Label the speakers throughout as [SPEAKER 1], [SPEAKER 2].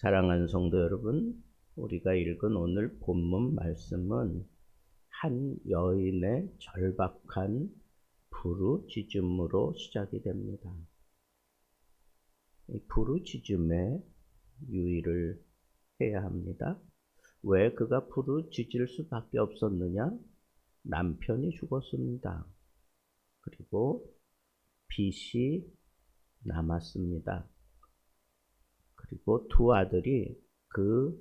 [SPEAKER 1] 사랑하는 성도 여러분, 우리가 읽은 오늘 본문 말씀은 한 여인의 절박한 부르짖음으로 시작이 됩니다. 이 부르짖음에 유의를 해야 합니다. 왜 그가 부르짖을 수밖에 없었느냐? 남편이 죽었습니다. 그리고 빚이 남았습니다. 그리고 두 아들이 그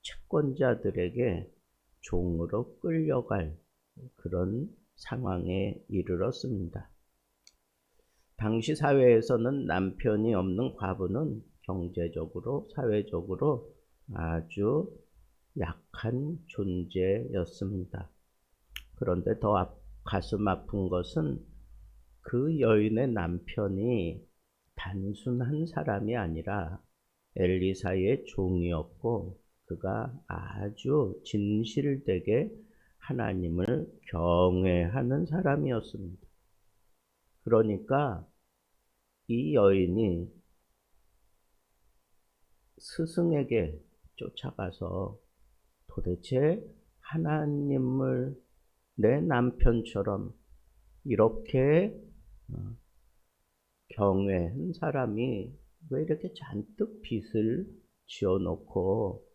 [SPEAKER 1] 채권자들에게 종으로 끌려갈 그런 상황에 이르렀습니다. 당시 사회에서는 남편이 없는 과부는 경제적으로, 사회적으로 아주 약한 존재였습니다. 그런데 더 가슴 아픈 것은 그 여인의 남편이 단순한 사람이 아니라 엘리사의 종이었고, 그가 아주 진실되게 하나님을 경외하는 사람이었습니다. 그러니까 이 여인이 스승에게 쫓아가서 도대체 하나님을 내 남편처럼 이렇게 경외한 사람이 왜 이렇게 잔뜩 빚을 지어놓고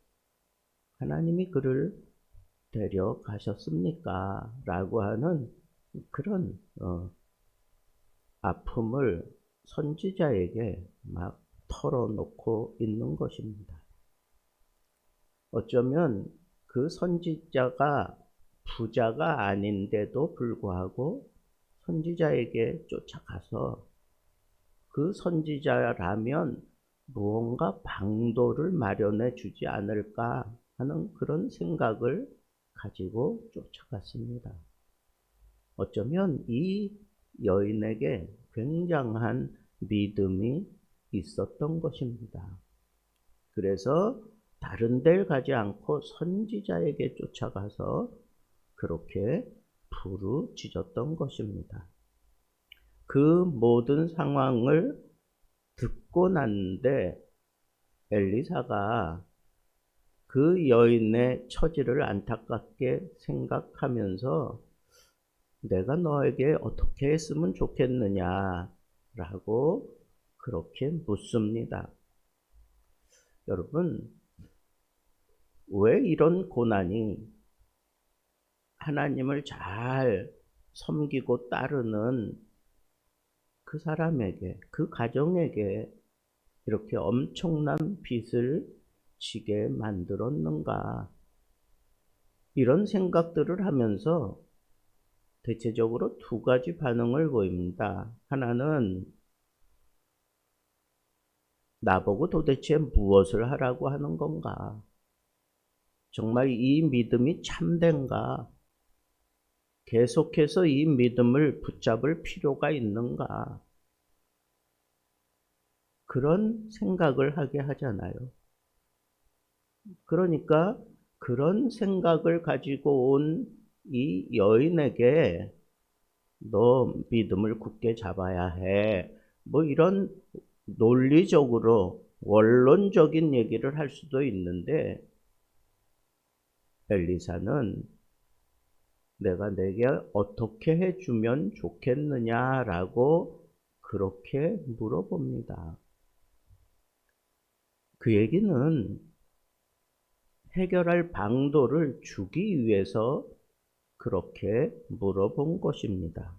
[SPEAKER 1] 하나님이 그를 데려가셨습니까? 라고 하는 그런 아픔을 선지자에게 막 털어놓고 있는 것입니다. 어쩌면 그 선지자가 부자가 아닌데도 불구하고 선지자에게 쫓아가서 그 선지자라면 무언가 방도를 마련해 주지 않을까 하는 그런 생각을 가지고 쫓아갔습니다. 어쩌면 이 여인에게 굉장한 믿음이 있었던 것입니다. 그래서 다른 데를 가지 않고 선지자에게 쫓아가서 그렇게 부르짖었던 것입니다. 그 모든 상황을 듣고 났는데 엘리사가 그 여인의 처지를 안타깝게 생각하면서 내가 너에게 어떻게 했으면 좋겠느냐라고 그렇게 묻습니다. 여러분, 왜 이런 고난이 하나님을 잘 섬기고 따르는 그 사람에게, 그 가정에게 이렇게 엄청난 빚을 지게 만들었는가? 이런 생각들을 하면서 대체적으로 두 가지 반응을 보입니다. 하나는 나보고 도대체 무엇을 하라고 하는 건가? 정말 이 믿음이 참된가? 계속해서 이 믿음을 붙잡을 필요가 있는가? 그런 생각을 하게 하잖아요. 그러니까 그런 생각을 가지고 온 이 여인에게 너 믿음을 굳게 잡아야 해. 뭐 이런 논리적으로 원론적인 얘기를 할 수도 있는데 엘리사는 내가 내게 어떻게 해주면 좋겠느냐라고 그렇게 물어봅니다. 그 얘기는 해결할 방도를 주기 위해서 그렇게 물어본 것입니다.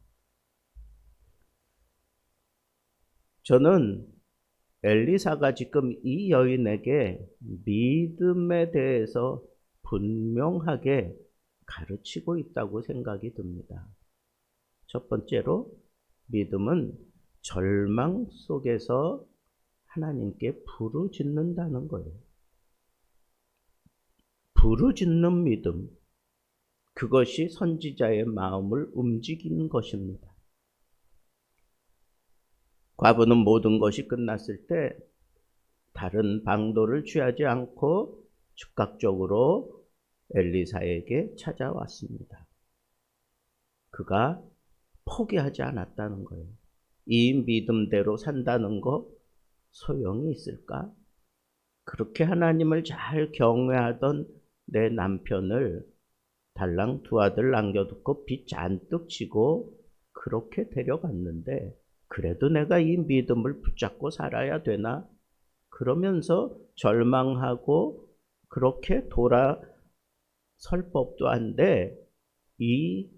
[SPEAKER 1] 저는 엘리사가 지금 이 여인에게 믿음에 대해서 분명하게 가르치고 있다고 생각이 듭니다. 첫 번째로 믿음은 절망 속에서 하나님께 부르짖는다는 거예요. 부르짖는 믿음, 그것이 선지자의 마음을 움직이는 것입니다. 과부는 모든 것이 끝났을 때 다른 방도를 취하지 않고 즉각적으로 엘리사에게 찾아왔습니다. 그가 포기하지 않았다는 거예요. 이 믿음대로 산다는 거 소용이 있을까? 그렇게 하나님을 잘 경외하던 내 남편을 달랑 두 아들 남겨두고 빚 잔뜩 지고 그렇게 데려갔는데 그래도 내가 이 믿음을 붙잡고 살아야 되나? 그러면서 절망하고 그렇게 돌아설 법도 한데 이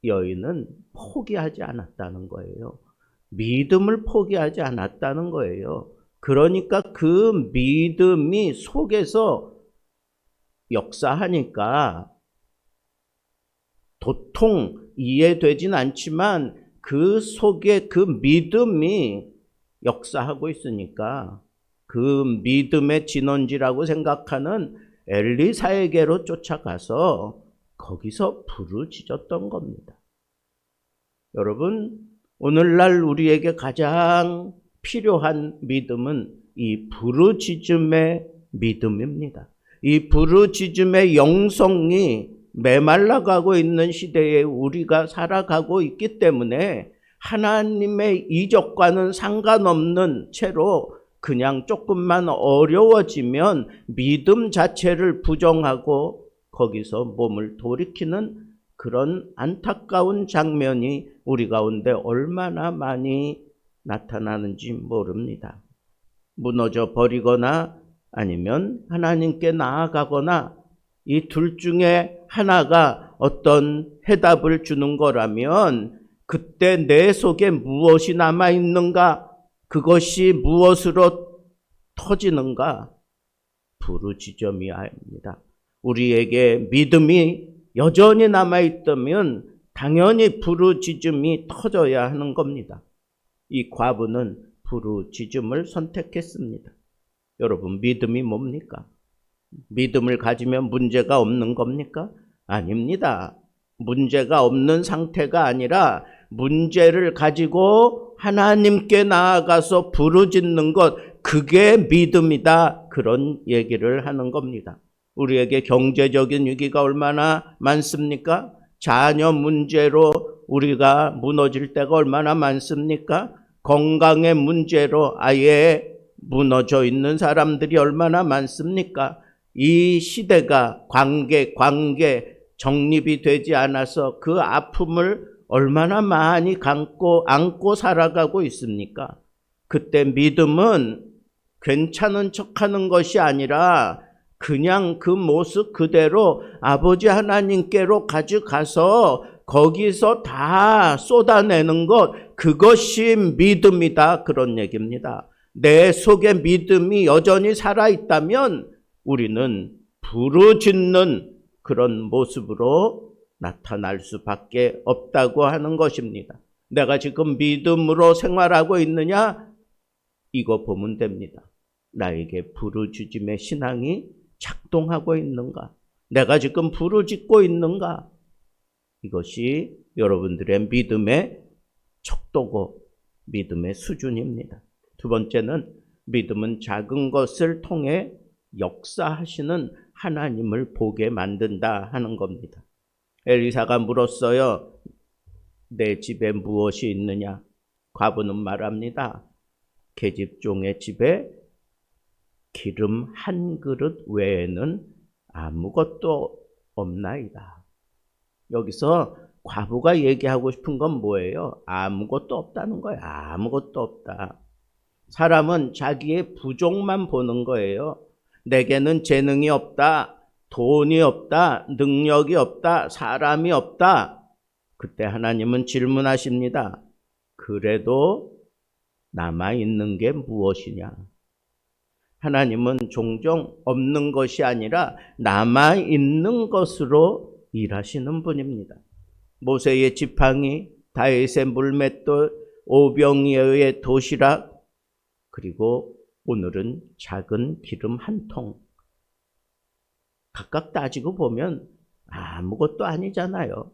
[SPEAKER 1] 여인은 포기하지 않았다는 거예요. 믿음을 포기하지 않았다는 거예요. 그러니까 그 믿음이 속에서 역사하니까 도통 이해되진 않지만 그 속에 그 믿음이 역사하고 있으니까 그 믿음의 진원지라고 생각하는 엘리사에게로 쫓아가서 거기서 부르짖었던 겁니다. 여러분, 오늘날 우리에게 가장 필요한 믿음은 이 부르짖음의 믿음입니다. 이 부르짖음의 영성이 메말라가고 있는 시대에 우리가 살아가고 있기 때문에 하나님의 이적과는 상관없는 채로 그냥 조금만 어려워지면 믿음 자체를 부정하고 거기서 몸을 돌이키는 그런 안타까운 장면이 우리 가운데 얼마나 많이 나타나는지 모릅니다. 무너져 버리거나 아니면 하나님께 나아가거나 이 둘 중에 하나가 어떤 해답을 주는 거라면 그때 내 속에 무엇이 남아있는가? 그것이 무엇으로 터지는가? 부르짖음이어야 합니다. 우리에게 믿음이 여전히 남아있다면 당연히 부르짖음이 터져야 하는 겁니다. 이 과부는 부르짖음을 선택했습니다. 여러분, 믿음이 뭡니까? 믿음을 가지면 문제가 없는 겁니까? 아닙니다. 문제가 없는 상태가 아니라 문제를 가지고 하나님께 나아가서 부르짖는 것, 그게 믿음이다. 그런 얘기를 하는 겁니다. 우리에게 경제적인 위기가 얼마나 많습니까? 자녀 문제로 우리가 무너질 때가 얼마나 많습니까? 건강의 문제로 아예 무너져 있는 사람들이 얼마나 많습니까? 이 시대가 관계 정립이 되지 않아서 그 아픔을 얼마나 많이 안고 살아가고 있습니까? 그때 믿음은 괜찮은 척하는 것이 아니라 그냥 그 모습 그대로 아버지 하나님께로 가져가서 거기서 다 쏟아내는 것, 그것이 믿음이다. 그런 얘기입니다. 내 속에 믿음이 여전히 살아있다면 우리는 부르짖는 그런 모습으로 나타날 수밖에 없다고 하는 것입니다. 내가 지금 믿음으로 생활하고 있느냐? 이거 보면 됩니다. 나에게 부르짖음의 신앙이 작동하고 있는가? 내가 지금 부르짖고 있는가? 이것이 여러분들의 믿음의 척도고 믿음의 수준입니다. 두 번째는 믿음은 작은 것을 통해 역사하시는 하나님을 보게 만든다 하는 겁니다. 엘리사가 물었어요. 내 집에 무엇이 있느냐? 과부는 말합니다. 계집종의 집에 기름 한 그릇 외에는 아무것도 없나이다. 여기서 과부가 얘기하고 싶은 건 뭐예요? 아무것도 없다는 거예요. 아무것도 없다. 사람은 자기의 부족만 보는 거예요. 내게는 재능이 없다, 돈이 없다, 능력이 없다, 사람이 없다. 그때 하나님은 질문하십니다. 그래도 남아있는 게 무엇이냐? 하나님은 종종 없는 것이 아니라 남아있는 것으로 일하시는 분입니다. 모세의 지팡이, 다윗의 물맷돌, 오병이어의 도시락, 그리고 오늘은 작은 기름 한 통. 각각 따지고 보면 아무것도 아니잖아요.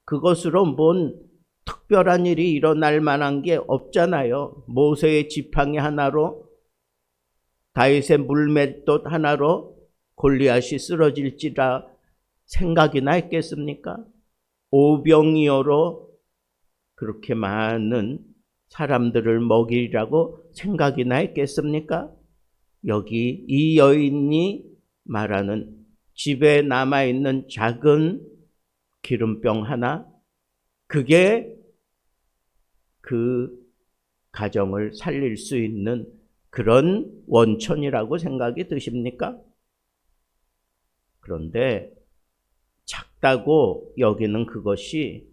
[SPEAKER 1] 그것으로 뭔 특별한 일이 일어날 만한 게 없잖아요. 모세의 지팡이 하나로, 다윗의 물맷돌 하나로 골리앗이 쓰러질지라 생각이나 했겠습니까? 오병이어로 그렇게 많은 사람들을 먹이라고 생각이나 했겠습니까? 여기 이 여인이 말하는 집에 남아있는 작은 기름병 하나, 그게 그 가정을 살릴 수 있는 그런 원천이라고 생각이 드십니까? 그런데 작다고 여기는 그것이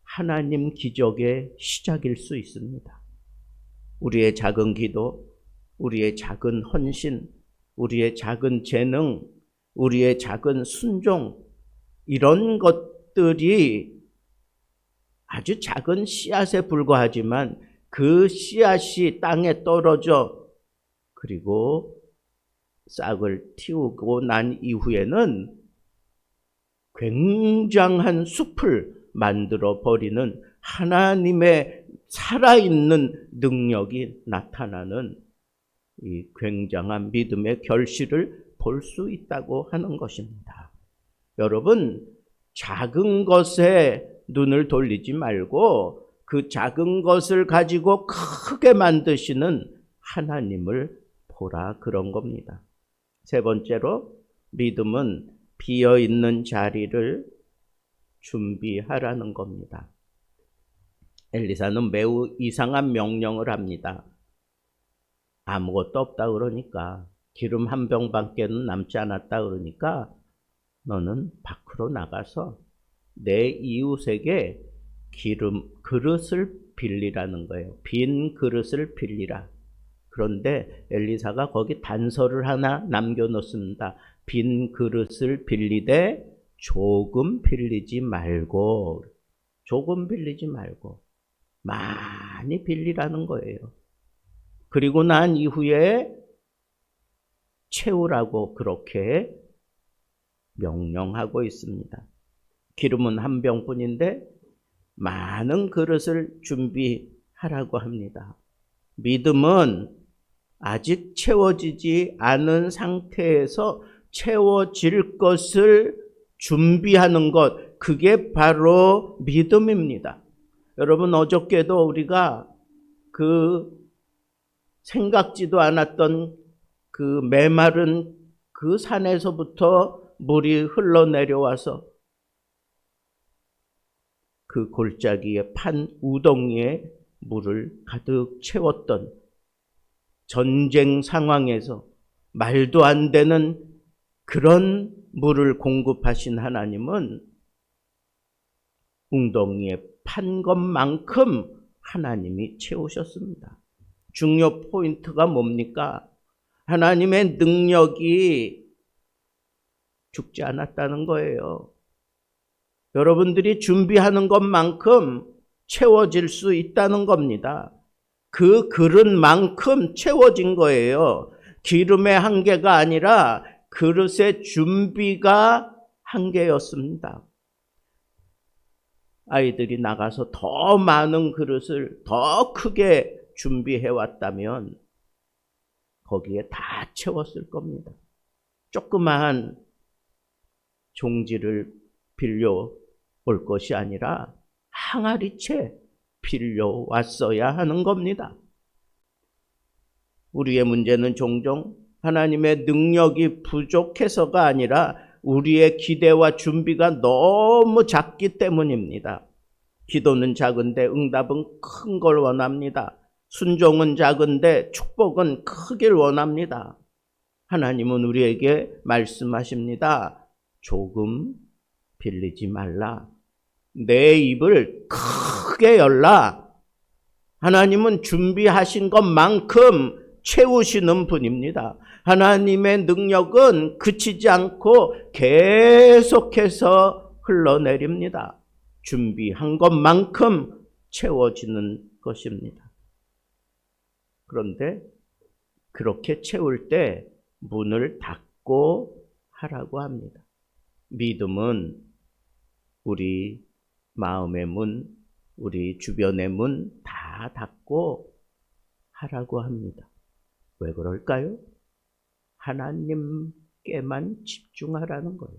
[SPEAKER 1] 하나님 기적의 시작일 수 있습니다. 우리의 작은 기도, 우리의 작은 헌신, 우리의 작은 재능, 우리의 작은 순종, 이런 것들이 아주 작은 씨앗에 불과하지만 그 씨앗이 땅에 떨어져 그리고 싹을 틔우고 난 이후에는 굉장한 숲을 만들어 버리는 하나님의 살아있는 능력이 나타나는 이 굉장한 믿음의 결실을 볼 수 있다고 하는 것입니다. 여러분, 작은 것에 눈을 돌리지 말고 그 작은 것을 가지고 크게 만드시는 하나님을 보라, 그런 겁니다. 세 번째로, 믿음은 비어있는 자리를 준비하라는 겁니다. 엘리사는 매우 이상한 명령을 합니다. 아무것도 없다 그러니까, 기름 한 병밖에는 남지 않았다 그러니까 너는 밖으로 나가서 내 이웃에게 기름 그릇을 빌리라는 거예요. 빈 그릇을 빌리라. 그런데 엘리사가 거기 단서를 하나 남겨놓습니다. 빈 그릇을 빌리되 조금 빌리지 말고, 조금 빌리지 말고 많이 빌리라는 거예요. 그리고 난 이후에 채우라고 그렇게 명령하고 있습니다. 기름은 한 병뿐인데 많은 그릇을 준비하라고 합니다. 믿음은 아직 채워지지 않은 상태에서 채워질 것을 준비하는 것, 그게 바로 믿음입니다. 여러분, 어저께도 우리가 그 생각지도 않았던 그 메마른 그 산에서부터 물이 흘러내려와서 그 골짜기에 판 우덩이에 물을 가득 채웠던 전쟁 상황에서 말도 안 되는 그런 물을 공급하신 하나님은 웅덩이에 판 것만큼 하나님이 채우셨습니다. 중요 포인트가 뭡니까? 하나님의 능력이 죽지 않았다는 거예요. 여러분들이 준비하는 것만큼 채워질 수 있다는 겁니다. 그 그릇만큼 채워진 거예요. 기름의 한계가 아니라 그릇의 준비가 한계였습니다. 아이들이 나가서 더 많은 그릇을 더 크게 준비해 왔다면 거기에 다 채웠을 겁니다. 조그마한 종지를 빌려올 것이 아니라 항아리채 빌려왔어야 하는 겁니다. 우리의 문제는 종종 하나님의 능력이 부족해서가 아니라 우리의 기대와 준비가 너무 작기 때문입니다. 기도는 작은데 응답은 큰 걸 원합니다. 순종은 작은데 축복은 크길 원합니다. 하나님은 우리에게 말씀하십니다. 조금 빌리지 말라. 내 입을 크게 열라. 하나님은 준비하신 것만큼 채우시는 분입니다. 하나님의 능력은 그치지 않고 계속해서 흘러내립니다. 준비한 것만큼 채워지는 것입니다. 그런데 그렇게 채울 때 문을 닫고 하라고 합니다. 믿음은 우리 마음의 문, 우리 주변의 문 다 닫고 하라고 합니다. 왜 그럴까요? 하나님께만 집중하라는 거예요.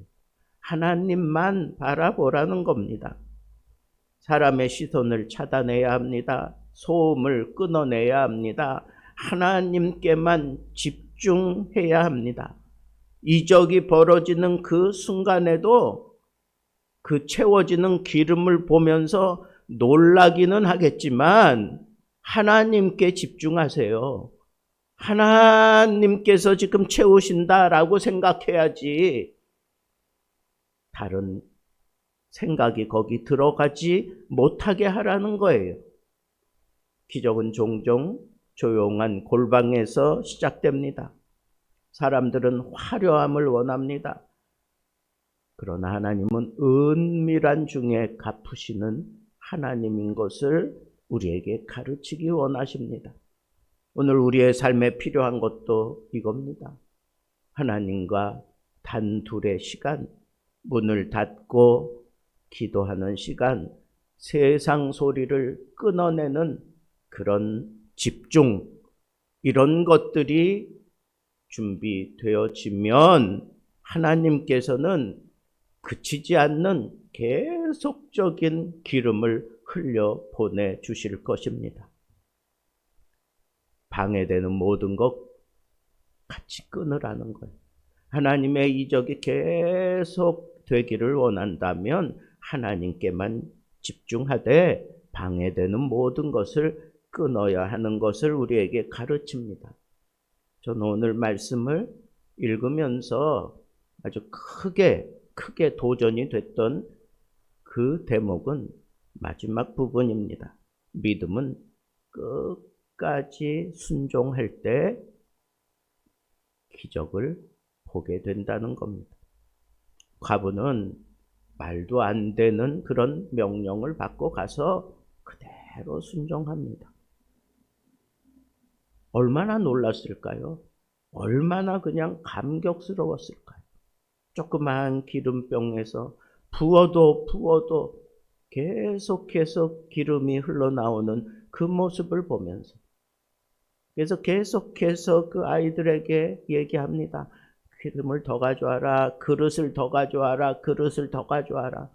[SPEAKER 1] 하나님만 바라보라는 겁니다. 사람의 시선을 차단해야 합니다. 소음을 끊어내야 합니다. 하나님께만 집중하라는 집중해야 합니다. 이적이 벌어지는 그 순간에도 그 채워지는 기름을 보면서 놀라기는 하겠지만 하나님께 집중하세요. 하나님께서 지금 채우신다라고 생각해야지 다른 생각이 거기 들어가지 못하게 하라는 거예요. 기적은 종종 조용한 골방에서 시작됩니다. 사람들은 화려함을 원합니다. 그러나 하나님은 은밀한 중에 갚으시는 하나님인 것을 우리에게 가르치기 원하십니다. 오늘 우리의 삶에 필요한 것도 이겁니다. 하나님과 단둘의 시간, 문을 닫고 기도하는 시간, 세상 소리를 끊어내는 그런 집중, 이런 것들이 준비되어지면 하나님께서는 그치지 않는 계속적인 기름을 흘려 보내주실 것입니다. 방해되는 모든 것 같이 끊으라는 거예요. 하나님의 이적이 계속 되기를 원한다면 하나님께만 집중하되 방해되는 모든 것을 끊어야 하는 것을 우리에게 가르칩니다. 저는 오늘 말씀을 읽으면서 아주 크게 도전이 됐던 그 대목은 마지막 부분입니다. 믿음은 끝까지 순종할 때 기적을 보게 된다는 겁니다. 과부는 말도 안 되는 그런 명령을 받고 가서 그대로 순종합니다. 얼마나 놀랐을까요? 얼마나 그냥 감격스러웠을까요? 조그만 기름병에서 부어도 계속해서 기름이 흘러나오는 그 모습을 보면서, 그래서 계속해서 그 아이들에게 얘기합니다. 기름을 더 가져와라, 그릇을 더 가져와라, 그릇을 더 가져와라.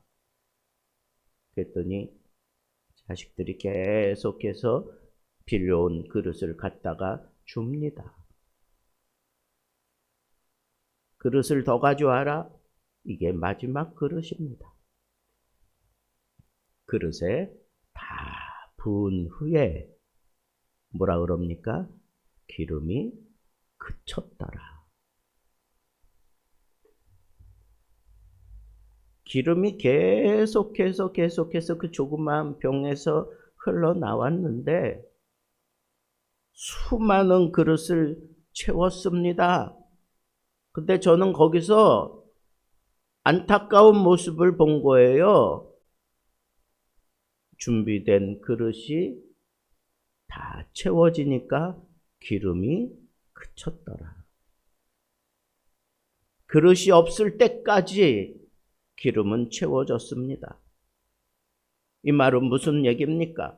[SPEAKER 1] 그랬더니 자식들이 계속해서 빌려온 그릇을 갖다가 줍니다. 그릇을 더 가져와라. 이게 마지막 그릇입니다. 그릇에 다 부은 후에 뭐라 그럽니까? 기름이 그쳤더라. 기름이 계속해서 그 조그마한 병에서 흘러나왔는데 수많은 그릇을 채웠습니다. 근데 저는 거기서 안타까운 모습을 본 거예요. 준비된 그릇이 다 채워지니까 기름이 그쳤더라. 그릇이 없을 때까지 기름은 채워졌습니다. 이 말은 무슨 얘기입니까?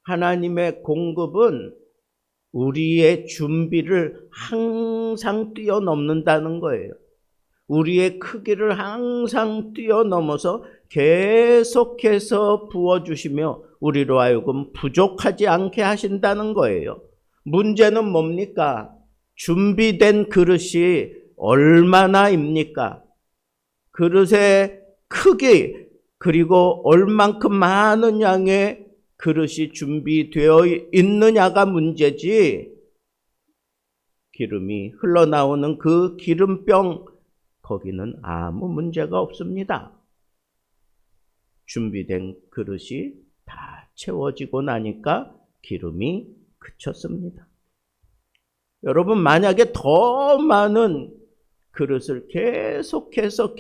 [SPEAKER 1] 하나님의 공급은 우리의 준비를 항상 뛰어넘는다는 거예요. 우리의 크기를 항상 뛰어넘어서 계속해서 부어주시며 우리로 하여금 부족하지 않게 하신다는 거예요. 문제는 뭡니까? 준비된 그릇이 얼마나입니까? 그릇의 크기, 그리고 얼만큼 많은 양의 그릇이 준비되어 있느냐가 문제지, 기름이 흘러나오는 그 기름병, 거기는 아무 문제가 없습니다. 준비된 그릇이 다 채워지고 나니까 기름이 그쳤습니다. 여러분, 만약에 더 많은 그릇을 계속해서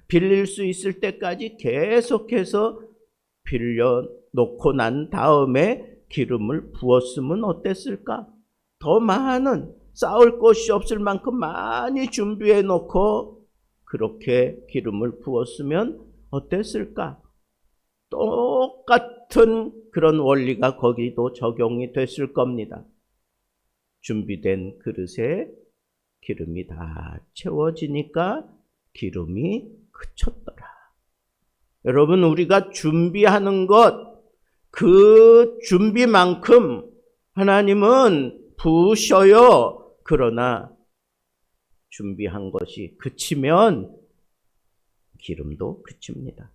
[SPEAKER 1] 빌릴 수 있을 때까지 계속해서 빌려놓고 난 다음에 기름을 부었으면 어땠을까? 더 많은, 쌓을 곳이 없을 만큼 많이 준비해 놓고 그렇게 기름을 부었으면 어땠을까? 똑같은 그런 원리가 거기도 적용이 됐을 겁니다. 준비된 그릇에 기름이 다 채워지니까 기름이 그쳤더라. 여러분, 우리가 준비하는 것, 그 준비만큼 하나님은 부으셔요. 그러나 준비한 것이 그치면 기름도 그칩니다.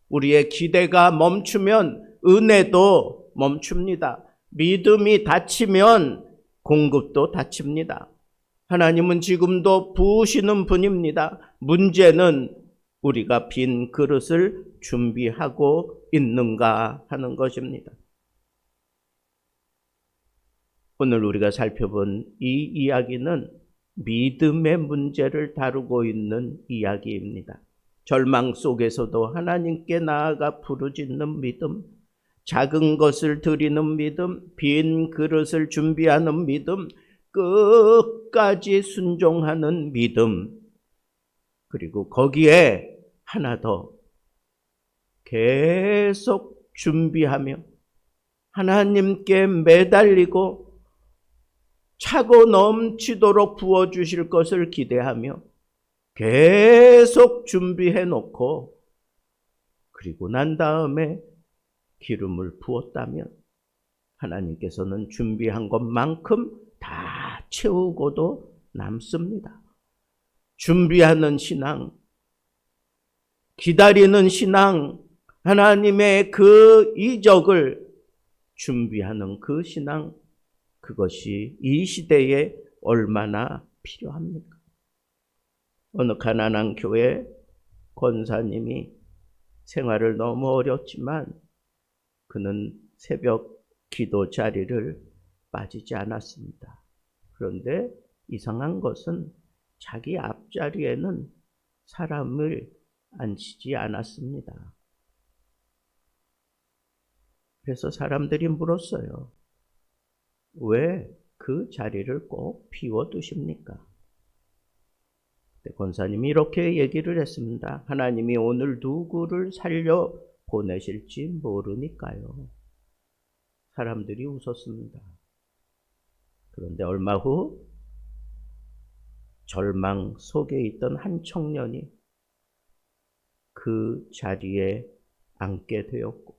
[SPEAKER 1] 우리의 기대가 멈추면 은혜도 멈춥니다. 믿음이 닫히면 공급도 닫힙니다. 하나님은 지금도 부으시는 분입니다. 문제는 우리가 빈 그릇을 준비하고 있는가 하는 것입니다. 오늘 우리가 살펴본 이 이야기는 믿음의 문제를 다루고 있는 이야기입니다. 절망 속에서도 하나님께 나아가 부르짖는 믿음, 작은 것을 드리는 믿음, 빈 그릇을 준비하는 믿음, 끝까지 순종하는 믿음, 그리고 거기에 하나 더 계속 준비하며 하나님께 매달리고 차고 넘치도록 부어주실 것을 기대하며 계속 준비해 놓고 그리고 난 다음에 기름을 부었다면 하나님께서는 준비한 것만큼 다 채우고도 남습니다. 준비하는 신앙, 기다리는 신앙, 하나님의 그 이적을 준비하는 그 신앙, 그것이 이 시대에 얼마나 필요합니까? 어느 가난한 교회 권사님이 생활을 너무 어렵지만 그는 새벽 기도 자리를 빠지지 않았습니다. 그런데 이상한 것은 자기 앞자리에는 사람을 앉히지 않았습니다. 그래서 사람들이 물었어요. 왜 그 자리를 꼭 비워두십니까? 권사님이 이렇게 얘기를 했습니다. 하나님이 오늘 누구를 살려 보내실지 모르니까요. 사람들이 웃었습니다. 그런데 얼마 후 절망 속에 있던 한 청년이 그 자리에 앉게 되었고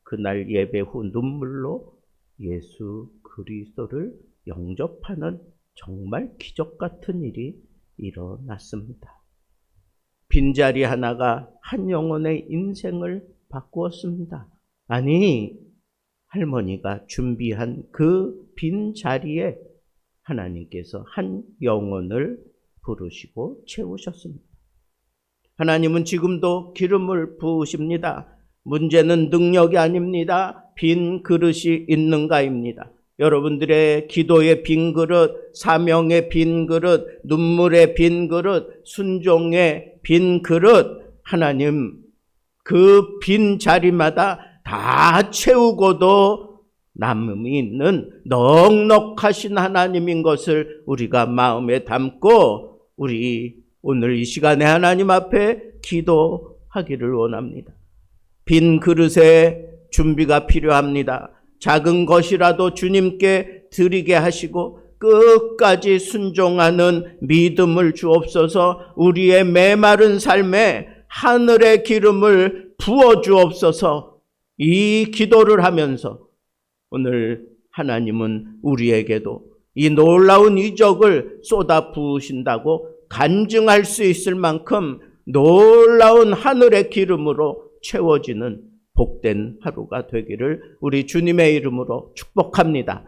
[SPEAKER 1] 그날 예배 후 눈물로 예수 그리스도를 영접하는 정말 기적 같은 일이 일어났습니다. 빈자리 하나가 한 영혼의 인생을 바꾸었습니다. 아니, 할머니가 준비한 그 빈자리에 하나님께서 한 영혼을 부르시고 채우셨습니다. 하나님은 지금도 기름을 부으십니다. 문제는 능력이 아닙니다. 빈 그릇이 있는가입니다. 여러분들의 기도의 빈 그릇, 사명의 빈 그릇, 눈물의 빈 그릇, 순종의 빈 그릇, 하나님 그 빈 자리마다 다 채우고도 남음이 있는 넉넉하신 하나님인 것을 우리가 마음에 담고 우리 오늘 이 시간에 하나님 앞에 기도하기를 원합니다. 빈 그릇에 준비가 필요합니다. 작은 것이라도 주님께 드리게 하시고 끝까지 순종하는 믿음을 주옵소서. 우리의 메마른 삶에 하늘의 기름을 부어 주옵소서. 이 기도를 하면서 오늘 하나님은 우리에게도 이 놀라운 이적을 쏟아 부으신다고 간증할 수 있을 만큼 놀라운 하늘의 기름으로 채워지는 복된 하루가 되기를 우리 주님의 이름으로 축복합니다.